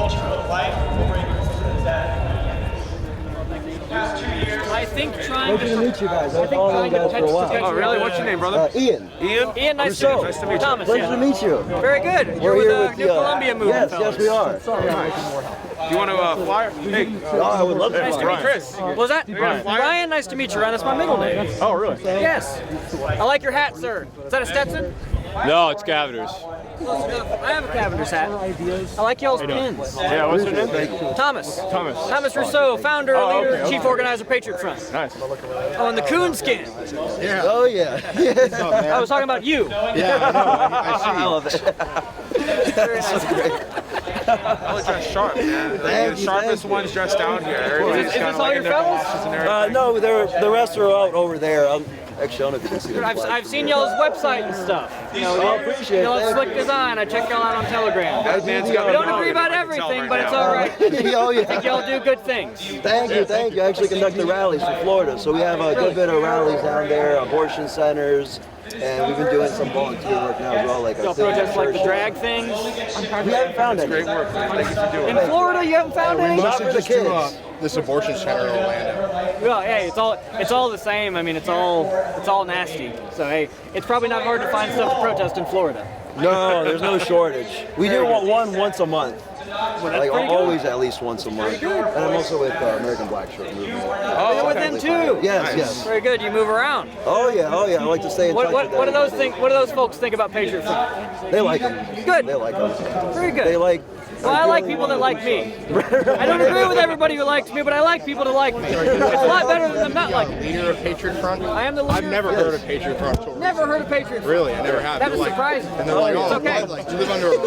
culture of life will bring you to death. Past 2 years. I think trying Pleasure to meet you guys. I've followed you guys for a while. Oh, really? What's your name, brother? Ian. Ian, nice Rousseau. to meet you. Thomas, Pleasure to meet you. Very good. You're with the New Columbia movement, Yes, we are. Do you want to fly? Hey, Oh, I would love to. Nice to meet you. Chris. What was that? Ryan, nice to meet you, Ryan. That's my middle name. Oh, really? Yes. I like your hat, sir. Is that a Stetson? No, it's Cavender's. I have a Cavender's hat. I like y'all's pins. Yeah, what's your name? Thomas. Thomas Rousseau, founder, leader, okay. chief organizer, Patriot Front. Nice. Oh, and the coonskin. Oh, yeah. I was talking about you. Yeah, I love it. That's great. All dressed sharp, man. Thank The you, sharpest thank you. one's dressed down here. Everybody's Is kinda this all like your in their fellas? boxes and everything. No, the rest are out over there. Actually, I don't know if you can see them. I've seen y'all's website and stuff. You know, I appreciate it. y'all's Thank slick you. design. I check y'all out on Telegram. That man's got We a don't million, agree about I can tell everything, right but it's now. all right. Oh, I think yeah. y'all do good things. Thank you, thank you. I actually conduct the rallies for Florida, so we have a good bit of rallies down there, abortion centers, and we've been doing some volunteer work now as well. Like Y'all protest like the drag things. We haven't found any. Great work, man. Thank you for doing In it. Florida, you haven't found any? Not for the kids. This abortion center in Orlando. Well, hey, it's all the same. I mean, it's all nasty. So hey, it's probably not hard to find stuff to protest in Florida. No, there's no shortage. We do one once a month. Like pretty good. always at least once a month. And I'm also with American Black Shirt Movement. Oh, you're with them too. Yes, yes. Very good. You move around. Oh yeah. I like to stay in touch with What do those everybody. think? What do those folks think about Patriot Front? They like them. Good. They like them. Very good. They like. Well, I like people that like me. I don't agree with everybody who likes me, but I like people to like me. It's a lot better than them not liking me. Leader of Patriot Front? I am the leader. I've never heard of Patriot Front until Never heard of Patriot Front. Really, I never have. That They're is like- surprising. And they're like, It's oh, okay. what? Like, you live under a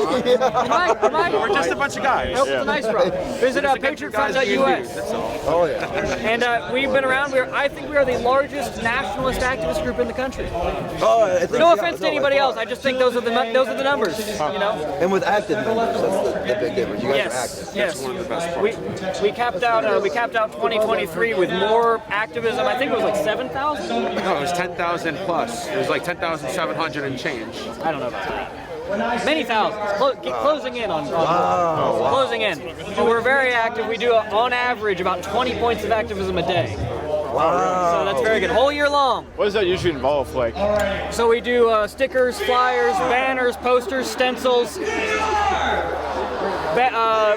rock? Am I? We're just a bunch of guys. Nope, it's a nice rock. Visit patriotfront.us. Oh yeah. And we've been around. I think we are the largest nationalist activist group in the country. Oh, I think, No yeah, offense to no, anybody I else. I just think those are the numbers. You know. And with active members, that's the big difference. You guys are Yes. active. Yes. one of the best We capped out 2023 with more activism. I think it was like 7,000. No, it was 10,000 plus. It was like 10,700 and change. I don't know about that. Many thousands. Closing in on closing in. But we're very active. We do on average about 20 points of activism a day. Wow. So that's very good. Whole year long. What does that usually involve? Like, So we do stickers, flyers, banners, posters, stencils,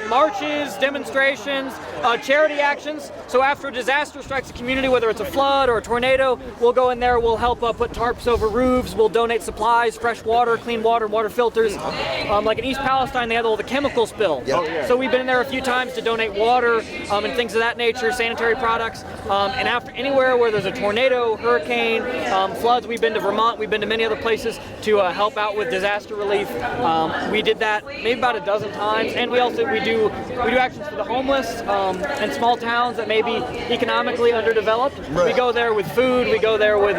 marches, demonstrations, charity actions. So after a disaster strikes a community, whether it's a flood or a tornado, we'll go in there, we'll help put tarps over roofs, we'll donate supplies, fresh water, clean water, water filters. Like in East Palestine, they had all the chemical spill. Yep. Oh, yeah. So we've been in there a few times to donate water and things of that nature, sanitary products. And after anywhere where there's a tornado, hurricane, floods, we've been to Vermont, we've been to many other places to help out with disaster relief. We did that maybe about a dozen times, and we do actions for the homeless in small towns that may be economically underdeveloped. Right. We go there with food. We go there with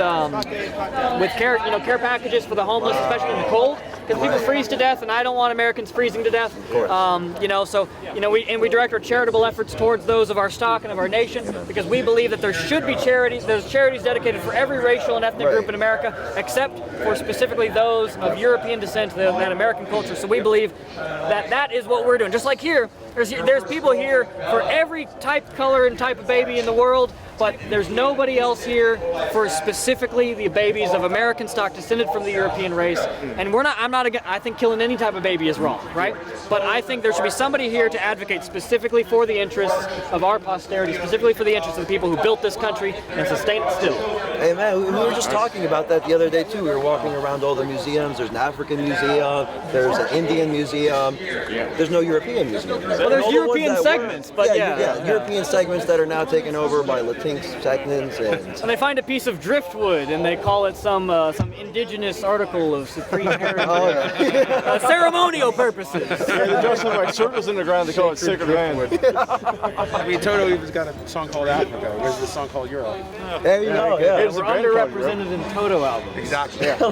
care packages for the homeless, especially in the cold, because people freeze to death, and I don't want Americans freezing to death. We direct our charitable efforts towards those of our stock and of our nation, because we believe that there should be charities. There's charities dedicated for every racial and ethnic group in America, except for specifically those of European descent, that American culture. So we believe that is what we're doing. Just like here, there's people here for every type, color, and type of baby in the world, but there's nobody else here for specifically the babies of American stock descended from the European race. And I think killing any type of baby is wrong, right? But I think there should be somebody here to advocate specifically for the interests of our posterity, specifically for the interests of the people who built this country and sustain it still. Hey man, we were just talking about that the other day too. We were walking around all the museums. There's an African museum. There's an Indian museum. There's no European museum. Well, there's All the ones European that segments, were- but yeah, European segments that are now taken over by Latinx segments and. And they find a piece of driftwood and they call it some indigenous article of supreme heritage. Ceremonial purposes. yeah, they just have like circles in the ground. They call it sacred land. I mean, Toto even's got a song called Africa. Where's the song called Europe? There you go. Yeah. It's We're a band called underrepresented in Toto albums. Exactly. So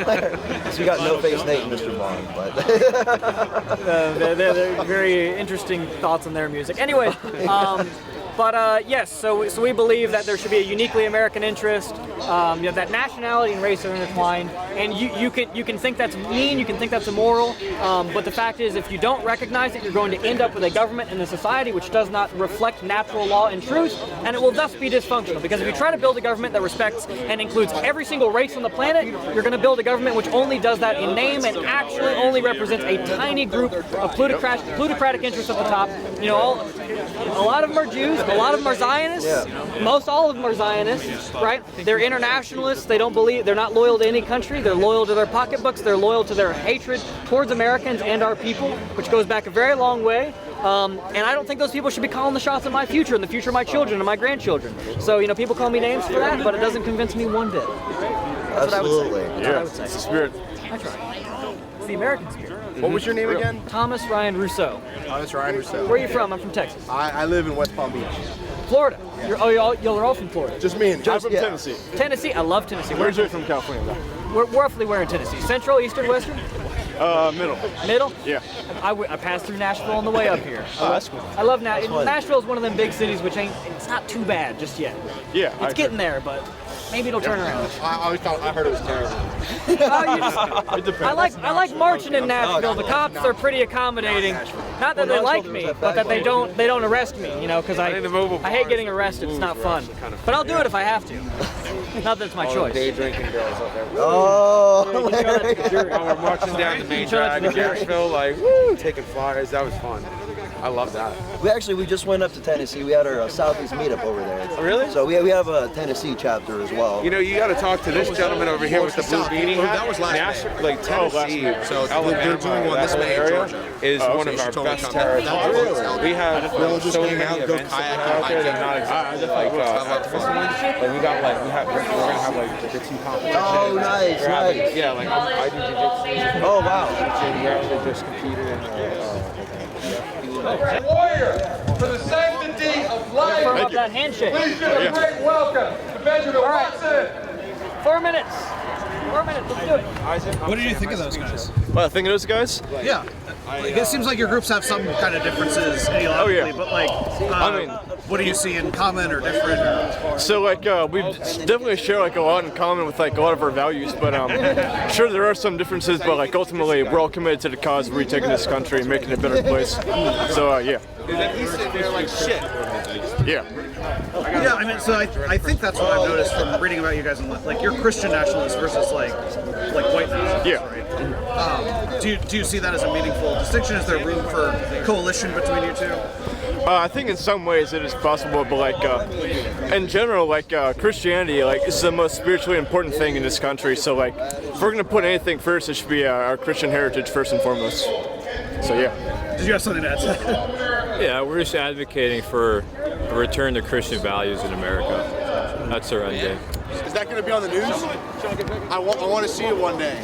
we got No Face Nate and Mr. Vaughn, but They're very interesting thoughts on their music. Anyway, yes, so we believe that there should be a uniquely American interest, that nationality and race are intertwined, and you can think that's mean, you can think that's immoral, but the fact is, if you don't recognize it, you're going to end up with a government and a society which does not reflect natural law and truth, and it will thus be dysfunctional, because if you try to build a government that respects and includes every single race on the planet, you're going to build a government which only does that in name and actually only represents a tiny group of plutocratic interests at the top. A lot of them are Jews, a lot of them are Zionists, most all of them are Zionists, right? They're internationalists, they're not loyal to any country, they're loyal to their pocketbooks, they're loyal to their hatred towards Americans and our people, which goes back a very long way. And I don't think those people should be calling the shots in my future and the future of my children and my grandchildren. So, people call me names for that, but it doesn't convince me one bit. That's Absolutely. what I would say. It's the spirit. That's right. It's the American spirit. What was your name again? Thomas Ryan Rousseau. Thomas Ryan Rousseau. Where are you from? I'm from Texas. I live in West Palm Beach. Florida. You're all from Florida. Just me and I'm from Tennessee. Tennessee. I love Tennessee. Where's you from California, though? We're roughly where in Tennessee? Central, Eastern, Western? Middle. Middle? Yeah. I passed through Nashville on the way up here. That's cool. I love Nashville. Nashville is one of them big cities which it's not too bad just yet. Yeah. It's getting there, but maybe it'll turn around. I heard it was terrible. It depends. I like marching in Nashville. The cops are pretty accommodating. Not that they like me, but that they don't arrest me. Because I hate getting arrested. It's not fun. But I'll do it if I have to. Not that it's my choice. Day drinking girls out there. Oh, We're marching down the main drag in Nashville, woo, taking flyers. That was fun. I love that. we just went up to Tennessee. We had our Southeast meetup over there. Oh, really? So we have aEnnessee chapter as well. You got to talk to this gentleman over here with the blue beanie hat. That was last May. Like Tennessee, So Alabama, they're doing one this May in area Georgia. is one of our best territories. We have so many events out there that are not exactly we're gonna have the team competition. Oh, nice, nice. Yeah, I do jiu-jitsu. Oh, wow. We actually just competed in Warrior for the sanctity of life. Firm up that handshake. Please give a great welcome to Benjamin Watson. 4 minutes. 4 minutes. Let's do it. What did you think of those guys? What I think of those guys? Yeah. It seems like your groups have some kind of differences ideologically, but what do you see in common or different? So we definitely share a lot in common with a lot of our values, but sure there are some differences, but ultimately we're all committed to the cause of retaking this country and making it a better place. So yeah. Yeah. Yeah, so I think that's what I've noticed from reading about you guys, you're Christian nationalists versus white nationalists, Yeah. right? Do you see that as a meaningful distinction? Is there room for coalition between you two? I think in some ways it is possible, but in general, Christianity, is the most spiritually important thing in this country. So if we're gonna put anything first, it should be our Christian heritage first and foremost. So yeah. Did you have something to add to that? Yeah, we're just advocating for a return to Christian values in America. That's our end game. Is that going to be on the news? I want to see it one day.